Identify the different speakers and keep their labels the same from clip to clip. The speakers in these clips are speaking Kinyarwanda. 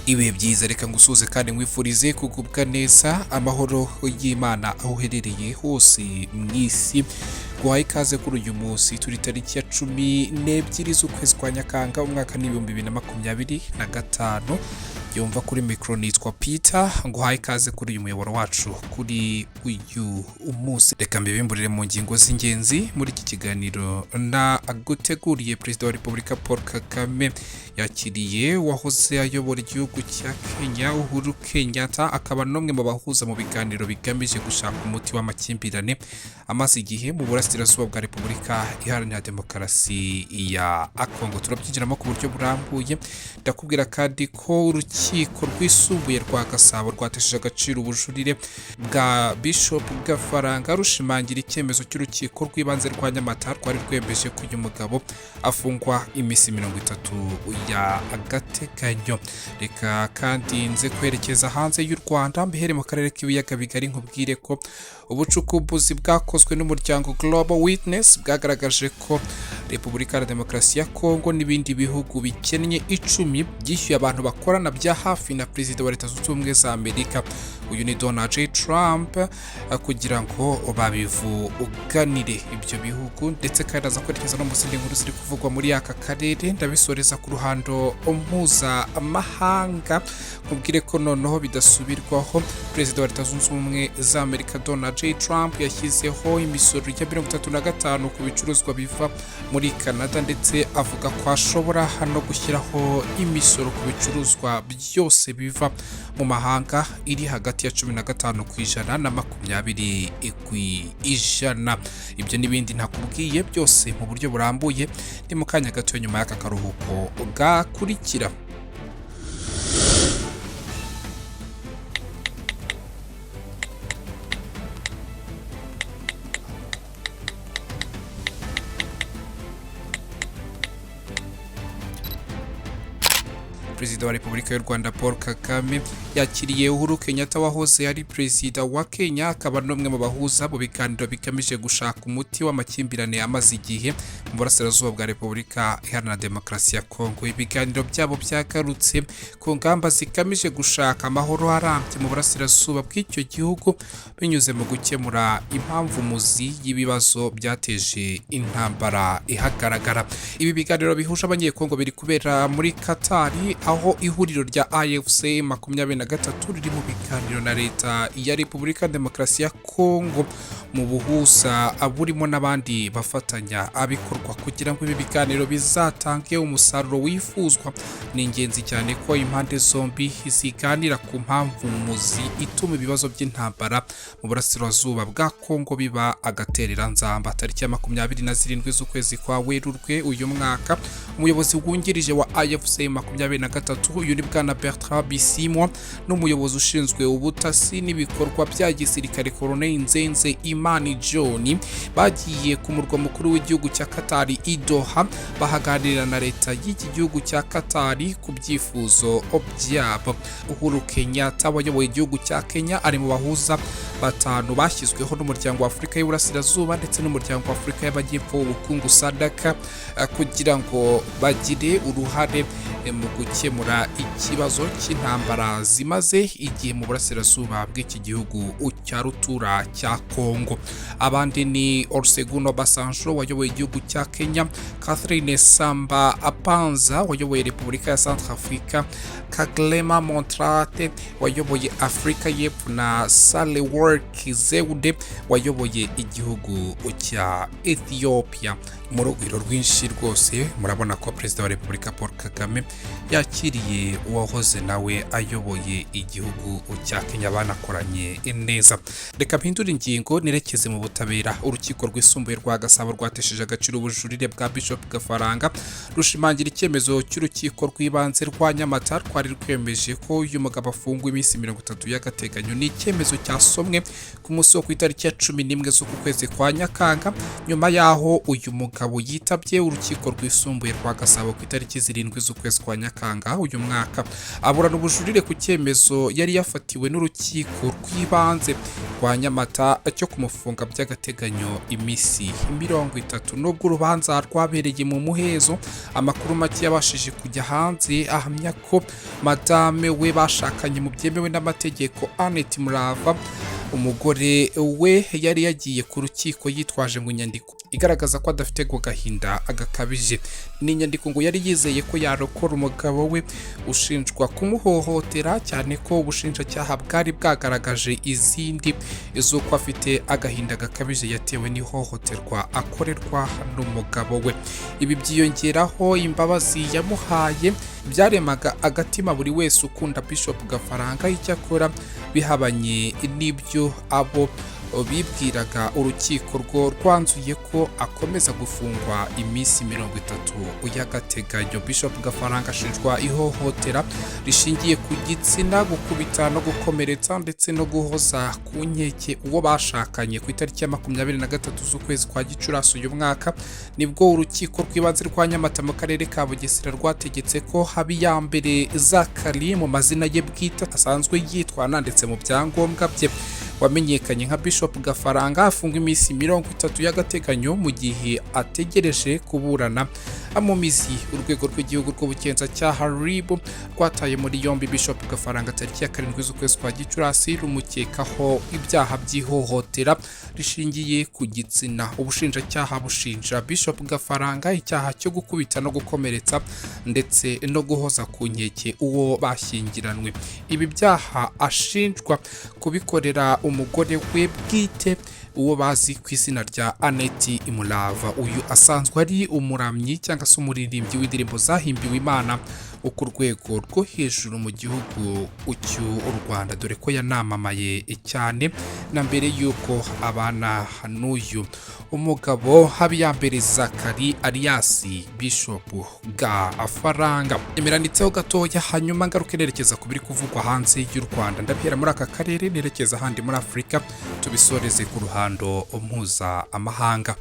Speaker 1: Ibihe byiza reka ngusuze kandi nkwifurize kugubwa neza amahoro y'Imana aho uherereye hose mw'isi. Guhaye ikaze kuri uyu munsi turi tariki ya 12 z'ukwezi kwa Nyakanga umwaka ni 2025. Yumva kuri micro nitwa Peter, nguhaye ikaze kuri uyu muyoboro wacu kuri uyu umunsi. Reka mbibimburire mu ngingo z'ingenzi muri iki kiganiro na aguteguriye. Perezida wa Repubulika Paul Kagame yakiriye wahoze ayobora igihugu cya Kenya Uhuru Kenyatta, akaba n'umwe mu bahuza mu biganiro bigamije gushaka umuti w'amakimbirane amaze igihe mu burasirazuba bwa Repubulika Iharanira Demokarasi ya Kongo. Turabyinjiramo ku buryo burambuye. Ndakubwira kandi ko urukiko rwisumbuye rwa Gasabo rwatesheje agaciro ubujurire bwa Bishop Gafaranga rushimangira icyemezo cy'urukiko rw'ibanze rwa Nyamata rwari rwemeje ko uyu mugabo afungwa iminsi 30 ya agateganyo. Reka kandi nze kwerekeza hanze y'u Rwanda, mbihere mu karere k'ibiyaga bigari, nkubwire ko ubucukumbuzi bwakozwe n'umuryango Global Witness bwagaragaje ko Repubulika ya Demokarasi ya Kongo n'ibindi bihugu bikennye 10 byishyuye abantu bakorana bya hafi na Perezida wa Leta Zunze Ubumwe za Amerika, uyu ni Donald J. Trump, kugira ngo babivuganire ibyo bihugu. Ndetse kandi aza kwerekeza no mu zindi nkuru ziri kuvugwa muri aka karere. Ndabisoreza ku ruhando mpuzamahanga, nkubwire ko noneho bidasubirwaho Perezida wa Leta Zunze Ubumwe za Amerika Donald J. Trump yashyizeho imisoro ya 35 ku bicuruzwa biva muri Canada, ndetse avuga ko ashobora no gushyiraho imisoro ku bicuruzwa byose biva mu mahanga iri hagati ya 15% na 20%. Ibyo n'ibindi ntakubwiye byose mu buryo burambuye ni mu kanya gato nyuma y'aka karuhuko gakurikira. Perezida wa Repubulika y'u Rwanda Paul Kagame yakiriye Uhuru Kenyatta wahoze ari perezida wa Kenya, akaba n'umwe mu bahuza mu biganiro bigamije gushaka umuti w'amakimbirane amaze igihe mu burasirazuba bwa Repubulika Iharanira Demokarasi ya Kongo. Ibiganiro byabo byagarutse ku ngamba zigamije gushaka amahoro arambye mu burasirazuba bw'icyo gihugu binyuze mu gukemura impamvu muzi y'ibibazo byateje intambara ihagaragara. Ibi biganiro bihuje abanyekongo biri kubera muri Qatar, aho ihuriro rya AFC 23 riri mu biganiro na leta ya Repubulika ya Demokarasi ya Kongo mu buhuza burimo n'abandi bafatanya abikorwa kugira ngo ibi biganiro bizatange umusaruro wifuzwa. Ni ingenzi cyane ko impande zombi ziganira ku mpamvu muzi ituma ibibazo by'intambara mu burasirazuba bwa Kongo biba agaterera nzamba. Tariki ya 27 z'ukwezi kwa Werurwe uyu mwaka, umuyobozi wungirije wa AFC 23 uyu ni bwana Bertrand Bisimwa n'umuyobozi ushinzwe ubutasi n'ibikorwa bya gisirikare Colonel Nzenze Imani John bagiye ku murwa mukuru w'igihugu cya Qatar i Doha, bahaganirira na leta y'iki gihugu cya Qatar ku byifuzo byabo. Uhuru Kenyatta wayoboye igihugu cya Kenya ari mu bahuza batanu bashyizweho n'umuryango wa Afurika y'Uburasirazuba ndetse n'umuryango wa Afurika y'Amajyepfo w'ubukungu SADC kugira ngo bagire uruhare mu gukemura ikibazo cy'intambara zimaze igihe mu burasirazuba bw'iki gihugu cya rutura cya Kongo. Abandi ni Olusegun Obasanjo wayoboye igihugu cya Kenya, Catherine Samba Apanza wayoboye Repubulika ya Centrafrica, Kgalema Montrate wayoboye Afurika y'Epfo na Sahle-Work Zewde wayoboye igihugu cya Ethiopia. Mu rugwiro rwinshi rwose murabona ko Perezida wa Repubulika Paul Kagame yakiriye uwahoze nawe ayoboye igihugu cya Kenya, banakoranye neza. Reka mpindura ingingo nerekeze mu butabera. Urukiko rwisumbuye rwa Gasabo rwatesheje agaciro ubujurire bwa Bishop Gafaranga rushimangira icyemezo cy'urukiko rw'ibanze rwa Nyamata rwari rwemeje ko uyu mugabo afungwa iminsi 30 y'agateganyo. Ni icyemezo cyasomwe ku munsi wo ku itariki ya 11 z'uku kwezi kwa Nyakanga, nyuma yaho uyu mugabo yitabye urukiko rwisumbuye rwa Gasabo ku itariki 7 z'ukwezi kwa Nyakanga Gafaranga uyu mwaka aburana ubujurire ku cyemezo yari yafatiwe n'urukiko rw'ibanze rwa Nyamata cyo kumufunga by'agateganyo imisi 30 nubwo urubanza rwabereye mu muhezo. Amakuru make yabashije kujya hanze ahamya ko madame we bashakanye mu byemewe n'amategeko Annette Murava umugore we yari yagiye ku rukiko yitwaje ngo inyandiko igaragaza ko adafite go gahinda agakabije. Ni inyandiko ngo yari yizeye ko yarokora umugabo we ushinjwa kumuhohotera, cyane ko ubushinjacyaha bwari bwagaragaje izindi z'uko afite agahinda gakabije yatewe n'ihohoterwa akorerwa n'umugabo we. Ibi byiyongeraho imbabazi yamuhaye byaremaga agatima buri wese ukunda Bishop Gafaranga. Icyakora bihabanye n'ibyo abo bibwiraga, urukiko rwo rwanzuye ko akomeza gufungwa imisi 30 y'agateganyo. Bishop Gafaranga ashinjwa ihohotera rishingiye ku gitsina, gukubita no gukomeretsa ndetse no guhoza ku nkeke uwo bashakanye. Ku itariki ya 23 z'ukwezi kwa Gicurasi uyu mwaka nibwo urukiko rw'ibanze rwa Nyamata mu karere ka Bugesera rwategetse ko Habiyambere Zakari mu mazina ye bwite asanzwe yitwana ndetse mu byangombwa bye wamenyekanye nka Bishop Gafaranga afungwa imisi 30 y'agateganyo mu gihe ategereje kuburana mu mizi. Urwego rw'igihugu rw'ubugenzacyaha RIB rwataye muri yombi Bishop Gafaranga tariki ya 7 z'ukwezi kwa Gicurasi rumukekaho ibyaha by'ihohotera rishingiye ku gitsina. Ubushinjacyaha bushinja Bishop Gafaranga icyaha cyo gukubita no gukomeretsa ndetse no guhoza ku nkeke uwo bashyingiranwe. Ibi byaha ashinjwa kubikorera umugore we bwite uwo bazi ku izina rya Annette Murava. Uyu asanzwe ari umuramyi cyangwa se umuririmbyi w'indirimbo zahimbiwe Imana ku rwego rwo hejuru mu gihugu cy'u Rwanda, dore ko yanamamaye cyane na mbere yuko abana n'uyu umugabo Habiyambere Zakari alias Bishop Gafaranga. Emeranitseho gatoya hanyuma ngaruke nerekeza kubiri kuvugwa hanze y'u Rwanda. Ndabihera muri aka karere nerekeza handi muri Afrika, tubisoreze ku ruhando mpuza amahanga.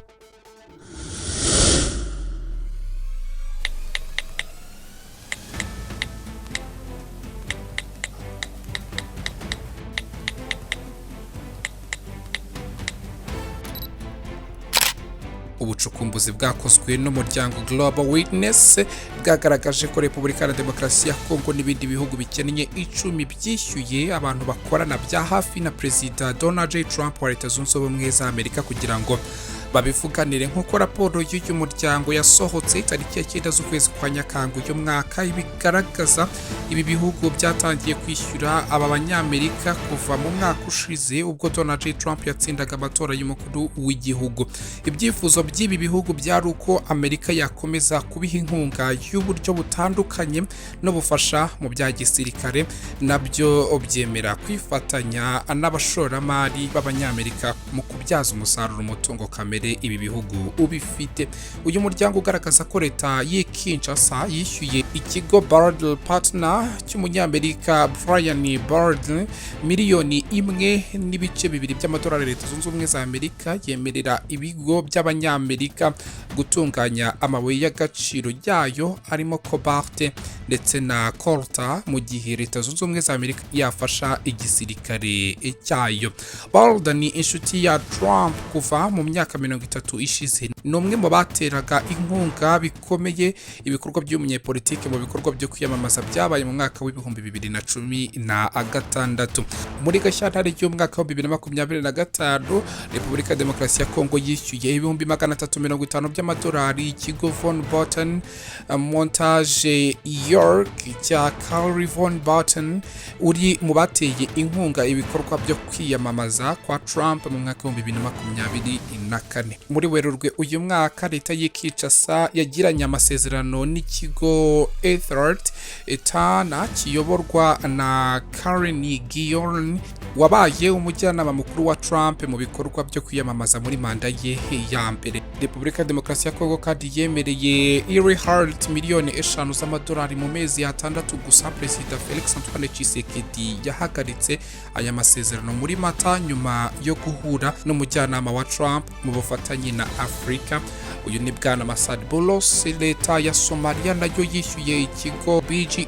Speaker 1: Ubucukumbuzi bwakozwe n'umuryango Global Witness bwagaragaje ko Repubulika ya Demokarasi ya Kongo n'ibindi bihugu bikennye 10 byishyuye abantu bakorana bya hafi na Perezida Donald J. Trump wa Leta Zunze Ubumwe za Amerika kugira ngo babivuganire. Nk'uko raporo y'uyu muryango yasohotse tariki ya 9 z'ukwezi kwa Nyakanga uyu mwaka ibigaragaza ibi bihugu byatangiye kwishyura aba banyamerika kuva mu mwaka ushize ubwo Donald J. Trump yatsindaga amatora y'umukuru w'igihugu. Ibyifuzo by'ibi bihugu byari uko Amerika yakomeza kubiha inkunga y'uburyo butandukanye no bufasha mu bya gisirikare, nabyo byemera kwifatanya n'abashoramari b'abanyamerika mu kubyaza umusaruro umutungo kamere ibi bihugu ubifite. Uyu muryango ugaragaza ko leta y'Kinshasa yishyuye ikigo Bardel Partner cy'umunyamerika Brian Bardel miliyoni 1.2 by'amadolari Leta Zunze Ubumwe za Amerika yemerera ibigo by'abanyamerika gutunganya amabuye y'agaciro yayo arimo cobalt ndetse na coltan mu gihe Leta Zunze Ubumwe za Amerika yafasha igisirikare cyayo. Bardel ni inshuti ya Trump kuva mu myaka 30 ishize. N'umwe mu bateraga inkunga bikomeye ibikorwa by'umunyepolitike mu bikorwa byo kwiyamamaza byabaye mu mwaka w'ibihumbi 2016. Muri Gashyantare y'umwaka wa 2025 Repubulika ya Demokarasi ya Kongo yishyuye ibihumbi 350 by'amadolari ikigo Von Button Montage York cya Kuri Von Button uri mu bateye inkunga ibikorwa byo kwiyamamaza kwa Trump mu mwaka wa 2024. Muri Werurwe uyu mwaka leta y'Kinshasa yagiranye amasezerano n'ikigo Ethert Etana kiyoborwa na Karen Guillaume wabaye umujyanama mukuru wa Trump mu bikorwa byo kwiyamamaza muri manda ye ya mbere. Repubulika ya Demokarasi ya Kongo kandi yemereye Irihart miliyoni 5 z'amadolari mu mezi 6 gusa. Perezida Felix Antoine Tshisekedi yahagaritse aya masezerano muri Mata nyuma yo guhura n'umujyanama wa Trump mu bufatanye na Afrika uyu ni bwana Masad Boulos. Leta ya Somalia nayo yishyuye ikigo BYIFASHE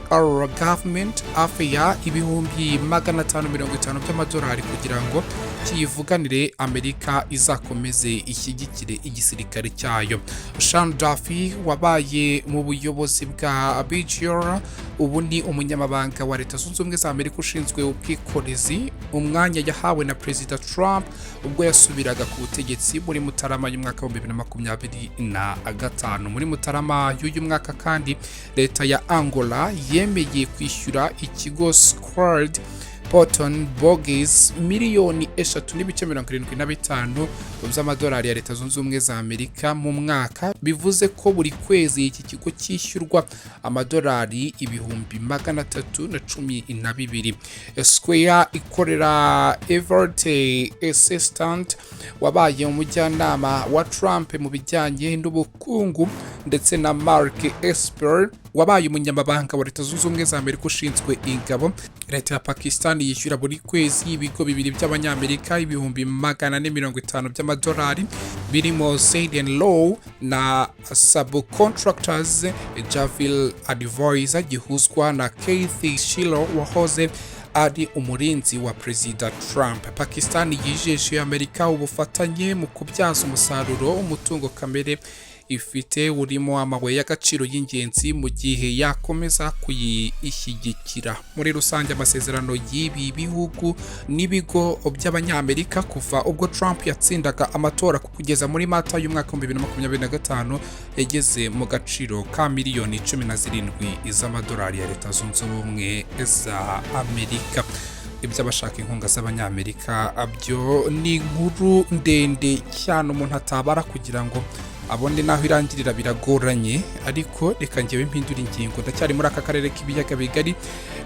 Speaker 1: Government Affairs ibihumbi 550 by'amadolari kugira ngo kiyivuganire Amerika izakomeze ishyigikire igisirikare cyayo. Sean Duffy wabaye mu buyobozi bwa BYIFASHE ubu ni umunyamabanga wa Leta Zunze Ubumwe za Amerika ushinzwe ubwikorezi, umwanya yahawe na Perezida Trump ubwo yasubiraga ku butegetsi muri Mutarama y'umwaka wa 2025. Muri Mutarama y'uyu mwaka kandi leta ya Angola yemeye kwishyura ikigo Squad Porton Bogies miliyoni 3.75 by'amadolari ya Leta Zunze Ubumwe za Amerika mu mwaka, bivuze ko buri kwezi iki kigo cyishyurwa amadolari ibihumbi 312. Square ikorera Everett Assistant wabaye umujyanama wa Trump mu bijyanye n'ubukungu, ndetse na Mark Esper wabaye umunyamabanga wa Leta Zunze Ubumwe za Amerika ushinzwe ingabo. Leta ya Pakistan yishyura buri kwezi ibigo bibiri by'abanyamerika ibihumbi 450 by'amadolari birimo Syrian Law na Subcontractors Javil Advisor gihuzwa na Kathy Shilo wahoze ari umurinzi wa Perezida Trump. Pakistan yijeje Amerika ubufatanye mu kubyaza umusaruro umutungo kamere ifite urimo amabuye y'agaciro y'ingenzi mu gihe yakomeza kuyishyigikira. Muri rusange amasezerano y'ibi bihugu n'ibigo by'abanyamerika kuva ubwo Trump yatsindaga amatora kugeza muri Mata y'umwaka wa 2025 yageze mu gaciro ka miliyoni 17 z'amadolari ya Leta Zunze Ubumwe za Amerika. Iby'abashaka inkunga z'abanyamerika byo ni inkuru ndende cyane umuntu atabara kugira ngo abone naho irangirira biragoranye, ariko reka ngewe mpindura ingingo. Ndacyari muri aka karere k'ibiyaga bigari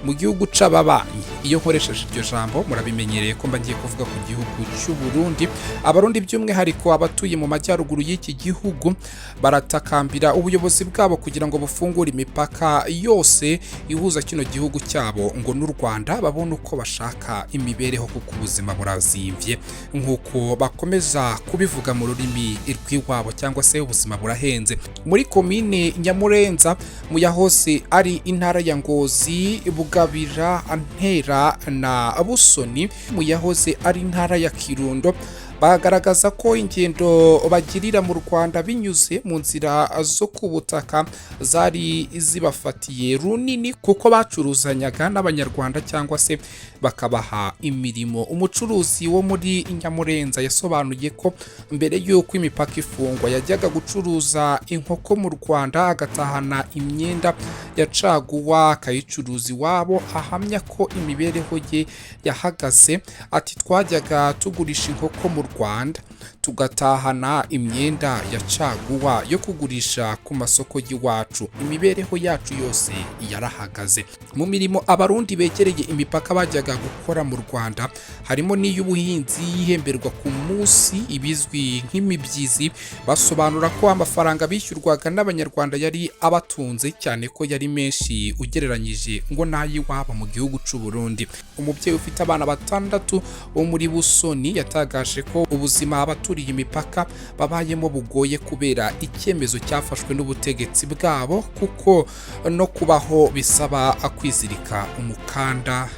Speaker 1: mu gihugu c'ababanyi. Iyo nkoresheje iryo jambo murabimenyereye ko mba ngiye kuvuga ku gihugu cy'u Burundi. Abarundi by'umwihariko abatuye mu majyaruguru y'iki gihugu baratakambira ubuyobozi bwabo kugira ngo bufungure imipaka yose ihuza kino gihugu cyabo ngo n'u Rwanda babone uko bashaka imibereho, kuko ubuzima burazimvye nk'uko bakomeza kubivuga mu rurimi rw'iwabo, cyangwa se ubuzima burahenze. Muri komine Nyamurenza mu yahoze ari intara ya Ngozi, Bugabira, Ntera na Busoni mu yahoze ari intara ya Kirundo bagaragaza ko ingendo bagirira mu Rwanda binyuze mu nzira zo kubutaka zari zibafatiye runini, kuko bacuruzanyaga n'abanyarwanda cyangwa se bakabaha imirimo. Umucuruzi wo muri Nyamurenza yasobanuye ko mbere y'uko imipaka ifungwa yajyaga gucuruza inkoko mu Rwanda agatahana imyenda ya caguwa akayicuruza iwabo. Ahamya ko imibereho ye yahagaze. Ati twajyaga tugurisha inkoko mu Rwanda tugatahana imyenda ya caguwa yo kugurisha ku masoko y'iwacu, imibereho yacu yose yarahagaze. Mu mirimo abarundi begereye imipaka bajyaga gukora mu Rwanda harimo n'iy'ubuhinzi yihemberwa ku munsi ibizwi nk'imibyizi. Basobanura ko amafaranga bishyurwaga n'abanyarwanda yari abatunze cyane, ko yari menshi ugereranyije ngo n'ay'iwabo mu gihugu cy'u Burundi. Umubyeyi ufite abana 6 wo muri Busoni yatagaje ko ubuzima abaturiye imipaka babayemo bugoye kubera icyemezo cyafashwe n'ubutegetsi bwabo, kuko no kubaho bisaba kwizirika umukanda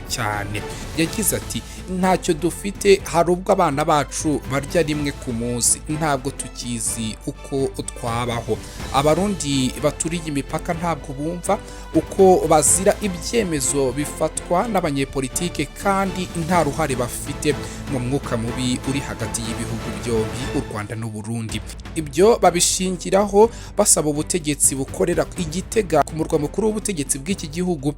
Speaker 1: cyane. Yagize ati ntacyo dufite, hari ubwo abana bacu barya rimwe ku munsi, ntabwo tukizi uko twabaho. Abarundi baturiye imipaka ntabwo bumva uko bazira ibyemezo bifatwa n'abanyepolitike, kandi nta ruhare bafite mu mwuka mubi uri hagati y'ibihugu byombi, u Rwanda n'u Burundi. Ibyo babishingiraho basaba ubutegetsi bukorera Igitega ku murwa mukuru w'ubutegetsi bw'iki gihugu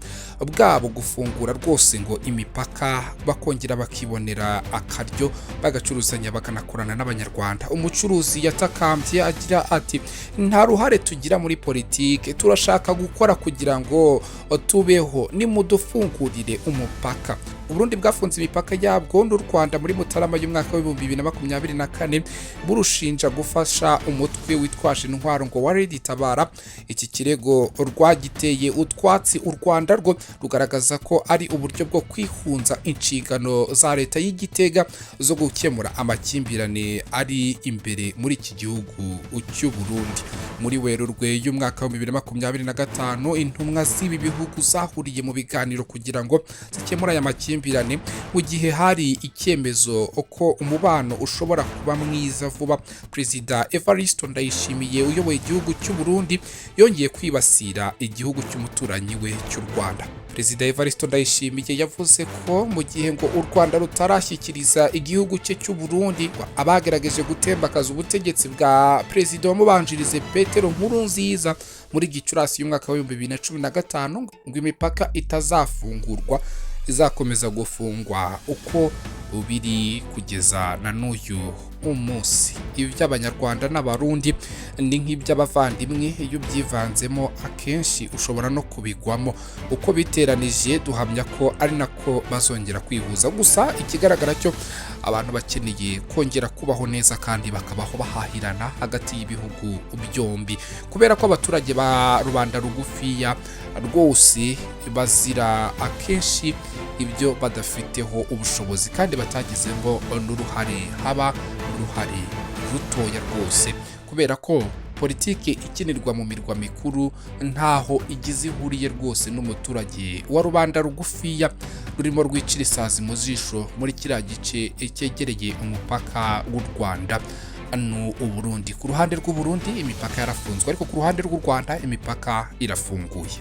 Speaker 1: bwabo gufungura rwose ngo imipaka bakongera bakibonera akaryo bagacuruzanya bakanakorana n'abanyarwanda. Umucuruzi yatakambye agira ati nta ruhare tugira muri politike, turashaka gukora kugira ngo tubeho, nimudufungurire umupaka. Uburundi bwafunze imipaka yabwo n'u Rwanda muri Mutarama y'umwaka wa 2024 burushinja gufasha umutwe witwaje intwaro ngo Waridi Tabara. Iki kirego rwagiteye utwatsi u Rwanda rwo rugaragaza ko ari uburyo bwo kwihunza inshingano za leta y'Igitega zo gukemura amakimbirane ari imbere muri iki gihugu cy'u Burundi. Muri Werurwe y'umwaka wa 2025 intumwa z'ibi bihugu zahuriye mu biganiro kugira ngo zikemura aya makimbirane mu gihe hari icyemezo ko umubano ushobora kuba mwiza vuba. Perezida Evariste Ndayishimiye uyoboye igihugu cy'u Burundi yongeye kwibasira igihugu cy'umuturanyi we cy'u Rwanda. Perezida Evariste Ndayishimiye yavuze ko mu gihe ngo u Rwanda rutarashyikiriza igihugu cye cy'u Burundi abagerageje gutembakaza ubutegetsi bwa perezida wamubanjirize Petero Nkurunziza muri Gicurasi y'umwaka wa 2015 ngo imipaka itazafungurwa izakomeza gufungwa uko biri kugeza na n'uyu umunsi. Iby'Abanyarwanda n'Abarundi ni nk'iby'abavandimwe, iyo byivanzemo akenshi ushobora no kubigwamo. Uko biteranije duhamya ko ari nako bazongera kwihuza. Gusa ikigaragara cyo abantu bakeneye kongera kubaho neza kandi bakabaho bahahirana hagati y'ibihugu byombi, kubera ko abaturage ba rubanda rugufiya rwose bazira akenshi ibyo badafiteho ubushobozi kandi batagizemo n'uruhare, haba uruhare rutoya rwose, kubera ko politike ikinirwa mu mirwa mikuru ntaho igize ihuriye rwose n'umuturage wa rubanda rugufiya rurimo rwicira isazi mu jisho muri kiriya gice cyegereye umupaka w'u Rwanda u Burundi. Ku ruhande rw'u Burundi imipaka yarafunzwe, ariko ku ruhande rw'u Rwanda imipaka irafunguye.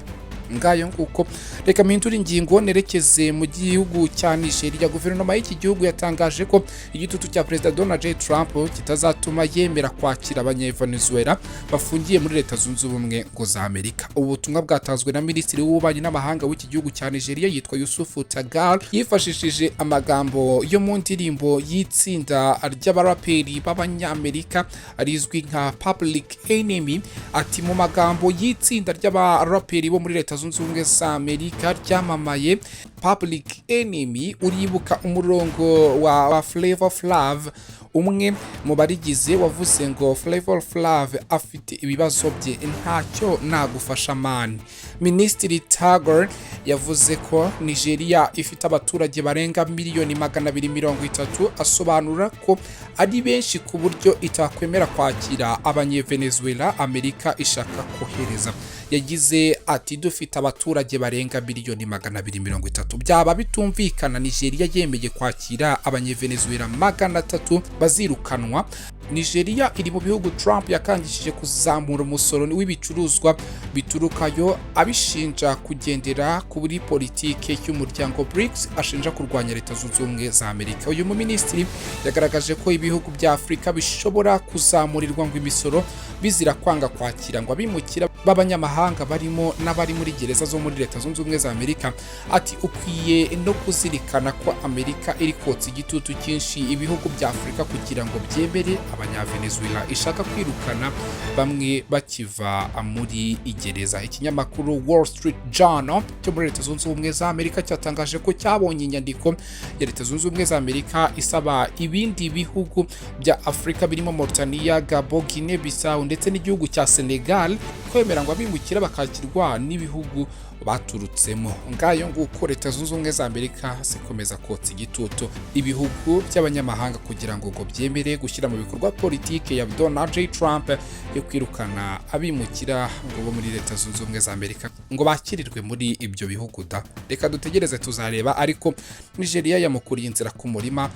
Speaker 1: Ngayo nguko reka mpindura ingingo nerekeze mu gihugu cya Nigeria. Guverinoma y'iki gihugu yatangaje ko igitutu cya Perezida Donald J. Trump kitazatuma yemera kwakira abanyevenezuela bafungiye muri Leta Zunze Ubumwe za Amerika. Ubutumwa bwatanzwe na Minisitiri w'Ububanyi n'Amahanga w'iki gihugu cya Nigeria yitwa Yusufu Tagal, yifashishije amagambo yo mu ndirimbo y'itsinda ry'abaraperi b'Abanyamerika arizwi nka Public Enemy. Ati mu magambo y'itsinda ry'abaraperi bo muri Leta Zunze Ubumwe za Amerika ryamamaye Public Enemy, uribuka umurongo wa Flavor Flav, umwe mu barigize wavuze ngo Flavor Flav afite ibibazo bye ntacyo nagufasha man. Minisitiri Tagar yavuze ko Nigeria ifite abaturage barenga 230,000, asobanura ko ari benshi ku buryo itakwemera kwakira abanyevenezuela Amerika ishaka kohereza. Yagize ati dufite abaturage barenga 230,000, byaba bitumvikana Nigeria yemeye kwakira abanyevenezuela 300 bazirukanwa. Nigeria iri mu bihugu Trump yakangishije kuzamura umusoro w'ibicuruzwa biturukayo, abishinja kugendera kuri politike y'umuryango BRICS ashinja kurwanya Leta Zunze Ubumwe za Amerika. Uyu minisitiri yagaragaje ko ibihugu bya Afurika bishobora kuzamurirwa ngo imisoro bizira kwanga kwakira ngo abimukira b'abanyamahanga barimo n'abari muri gereza zo muri Leta Zunze Ubumwe za Amerika. Ati ukwiye no kuzirikana ko Amerika iri kotsa igitutu cyinshi ibihugu bya Afurika kugira ngo byemere abanyavenezuela ishaka kwirukana bamwe bakiva muri igereza. Ikinyamakuru Wall Street Journal cyo muri Leta Zunze Ubumwe za Amerika cyatangaje ko cyabonye inyandiko ya Leta Zunze Ubumwe za Amerika isaba ibindi bihugu bya Afurika birimo Mauritania, Gabon, Guinea Bissau ndetse n'igihugu cya Senegal kwemera ngo abimukira bakakirwa n'ibihugu baturutsemo. Ngayo nguko Leta Zunze Ubumwe za Amerika zikomeza kotsa igitutu ibihugu by'abanyamahanga kugira ngo byemere gushyira mu bikorwa politike ya Donald J. Trump yo kwirukana abimukira ngo bo muri Leta Zunze Ubumwe za Amerika ngo bakirirwe muri ibyo bihugu da. Reka dutegereze tuzareba, ariko Nigeria yamukuriye inzira ku murima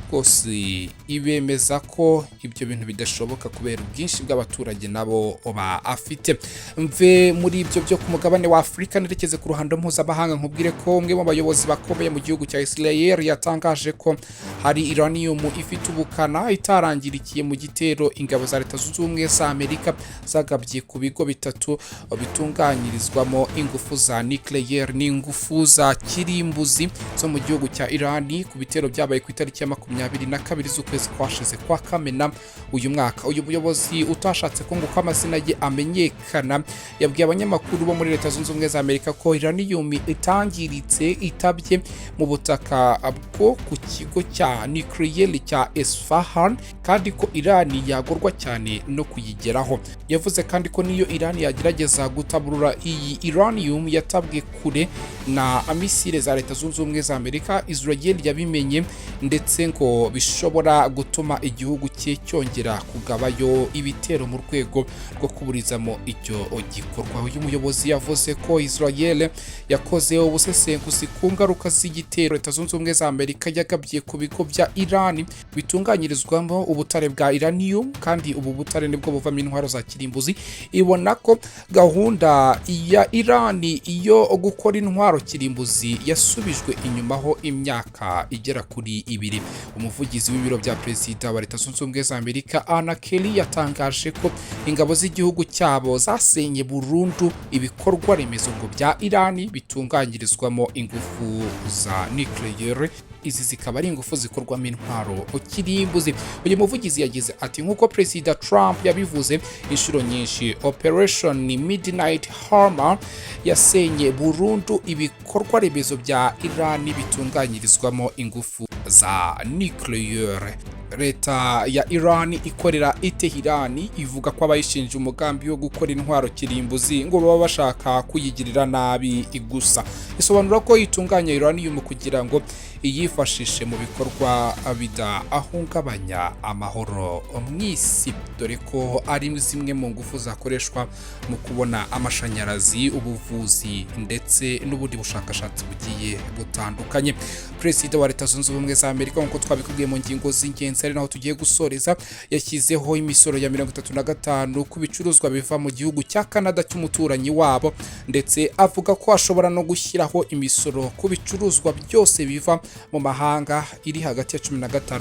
Speaker 1: rwose ibemeza ko ibyo bintu bidashoboka kubera ubwinshi bw'abaturage nabo afite. Mve muri ibyo byo ku mugabane wa Afurika nerekeze ku ruhando mpuzamahanga nkubwire ko umwe mu bayobozi bakomeye mu gihugu cya Israel yatangaje ko hari uranium ifite ubukana itarangirikiye mu gitero ingabo za Leta Zunze Ubumwe za Amerika zagabye ku bigo bitatu bitunganyirizwamo ingufu za nucleaire n'ingufu za kirimbuzi zo mu gihugu cya Iran ku bitero byabaye ku itariki ya 22 z'ukwezi kwashize kwa Kamena uyu mwaka. Uyu muyobozi utashatse ko nguko amazina ye amenyekana yabwiye abanyamakuru bo muri Leta Zunze Ubumwe za Amerika ko uranium itangiritse itabye mu butaka bwo ku kigo cya nucleaire cya Isfahan kandi ko Iran yagorwa cyane no kuyigeraho. Yavuze kandi ko niyo Iran yagerageza gutaburura iyi uranium yatabwe kure na misile za Leta Zunze Ubumwe za Amerika, Israel yabimenye ndetse ngo bishobora gutuma igihugu cye cyongera kugabayo ibitero mu rwego rwo kuburizamo icyo gikorwa. Uyu muyobozi yavuze ko Israel yakoze ubusesenguzi ku ngaruka z'igitero Leta Zunze Ubumwe za Amerika yagabye ku bigo bya Iran bitunganyirizwamo ubutare bwa uranium, kandi ubu butare nibwo buvamo intwaro za kirimbuzi. Ibona ko gahunda ya Iran iyo gukora intwaro kirimbuzi yasubijwe inyumaho imyaka igera kuri 2. Umuvugizi w'ibiro bya Perezida wa Leta Zunze Ubumwe za Amerika Anna Kelly yatangaje ko ingabo z'igihugu cyabo zasenye burundu ibikorwa remezo ngo bya Iran bitunganyirizwamo ingufu za nucleaire. Izi zikaba ari ingufu zikorwamo intwaro kirimbuzi. Uyu muvugizi yagize ati nk'uko Perezida Trump yabivuze inshuro nyinshi, Operation Midnight Hammer yasenye burundu ibikorwa remezo bya Iran bitunganyirizwamo ingufu za nucleaire. Leta ya Iran ikorera Tehran ivuga ko abayishinja umugambi wo gukora intwaro kirimbuzi ngo baba bashaka kuyigirira nabi gusa. Isobanura ko itunganya uranium kugira ngo iyifashishe mu bikorwa bidahungabanya amahoro mw'isi, dore ko ari zimwe mu ngufu zakoreshwa mu kubona amashanyarazi, ubuvuzi ndetse n'ubundi bushakashatsi bugiye butandukanye. Perezida wa Leta Zunze Ubumwe za Amerika nk'uko twabikubwiye mu ngingo z'ingenzi ari naho tugiye gusoreza, yashyizeho imisoro ya 35 ku bicuruzwa biva mu gihugu cya Canada cy'umuturanyi wabo, ndetse avuga ko ashobora no gushyiraho imisoro ku bicuruzwa byose biva mu mahanga iri hagati ya 15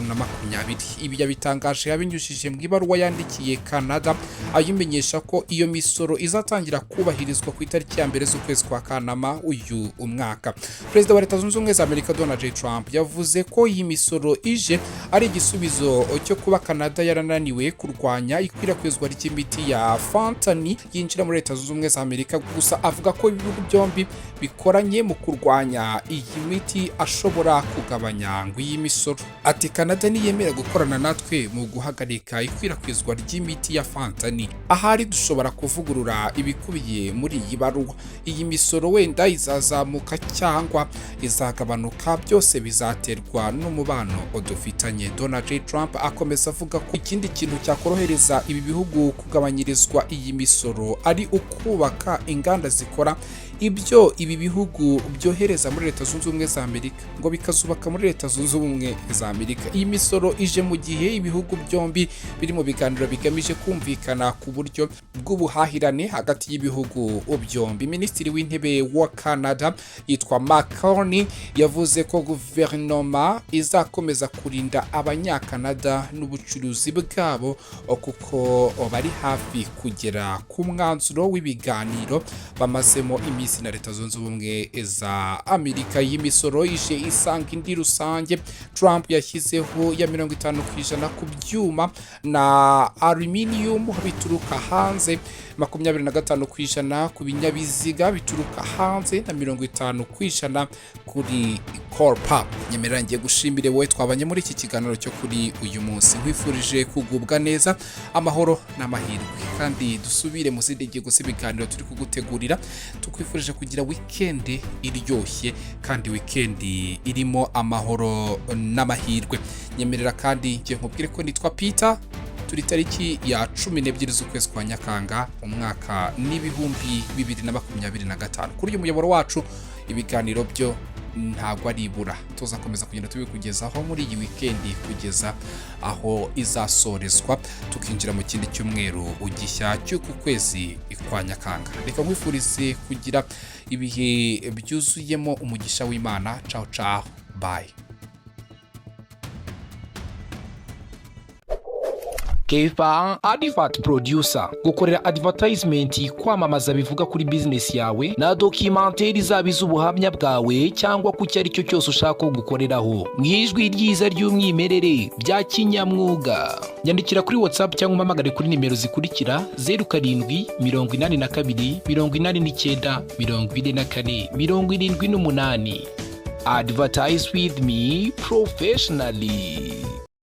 Speaker 1: na 20. Ibi yabitangaje yabinyujije mu ibaruwa yandikiye Canada ayimenyesha ko iyo misoro izatangira kubahirizwa ku itariki ya 1 z'ukwezi kwa Kanama uyu umwaka. Perezida wa Leta Zunze Ubumwe za Amerika Donald J. Trump yavuze ko iyi misoro ije ari igisubizo cyo kuba Canada yarananiwe kurwanya ikwirakwizwa ry'imiti ya fentanyl yinjira muri Leta Zunze Ubumwe za Amerika. Gusa avuga ko ibihugu byombi bikoranye mu kurwanya iyi miti ashobora kugabanya ngo iyi misoro. Ati Canada niyemera gukorana natwe mu guhagarika ikwirakwizwa ry'imiti ya fentanyl, ahari dushobora kuvugurura ibikubiye muri iyi baruwa. Iyi misoro wenda izazamuka cyangwa izagabanuka, byose bizaterwa n'umubano dufitanye. Donald J. Trump akomeza avuga ko ikindi kintu cyakorohereza ibi bihugu kugabanyirizwa iyi misoro ari ukubaka inganda zikora ibyo ibi bihugu byohereza muri Leta Zunze Ubumwe za Amerika ngo bikazubaka muri Leta Zunze Ubumwe za Amerika. Iyi misoro ije mu gihe ibihugu byombi biri mu biganiro bigamije kumvikana ku buryo bw'ubuhahirane hagati y'ibihugu byombi. Minisitiri w'intebe wa Canada yitwa McCartney yavuze ko guverinoma izakomeza kurinda abanyakanada n'ubucuruzi bwabo kuko bari hafi kugera ku mwanzuro w'ibiganiro bamazemo iminsi na Leta Zunze Ubumwe za Amerika. Y'imisoro ije isanga indi rusange Trump yashyizeho ya 50% ku byuma na aluminium bituruka hanze, 25% ku binyabiziga bituruka hanze na 50% kuri corpa. Nyemerera ngiye gushimire wowe twabanye muri iki kiganiro cyo kuri uyu munsi. Nkwifurije kugubwa neza, amahoro n'amahirwe, kandi dusubire mu zindi ngingo z'ibiganiro turi kugutegurira. Tukwifurije kugira weekend iryoshye kandi weekend irimo amahoro n'amahirwe. Nyemerera kandi ngiye nkubwire ko nitwa Peter, turi tariki ya 12 z'ukwezi kwa Nyakanga umwaka n'ibihumbi 2025. Kuri uyu muyoboro wacu ibiganiro byo ntabwo ari ibura, tuzakomeza kugenda tubikugezaho muri iyi weekend kugeza aho izasorezwa tukinjira mu kindi cyumweru ugishya cy'uku kwezi kwa Nyakanga. Reka nkwifurize kugira ibihe byuzuyemo umugisha w'Imana. Ciao ciao, bye.
Speaker 2: Kefa Advert Producer, gukorera advertisement kwamamaza bivuga kuri business yawe na documentaire zabiza ubuhamya bwawe cyangwa ku cyari cyo cyose ushaka gukoreraho mwijwi ryiza ry'umwimerere bya kinyamwuga. Nyandikira kuri WhatsApp cyangwa umpamagare kuri nimero zikurikira 0782892478. Advertise with me professionally.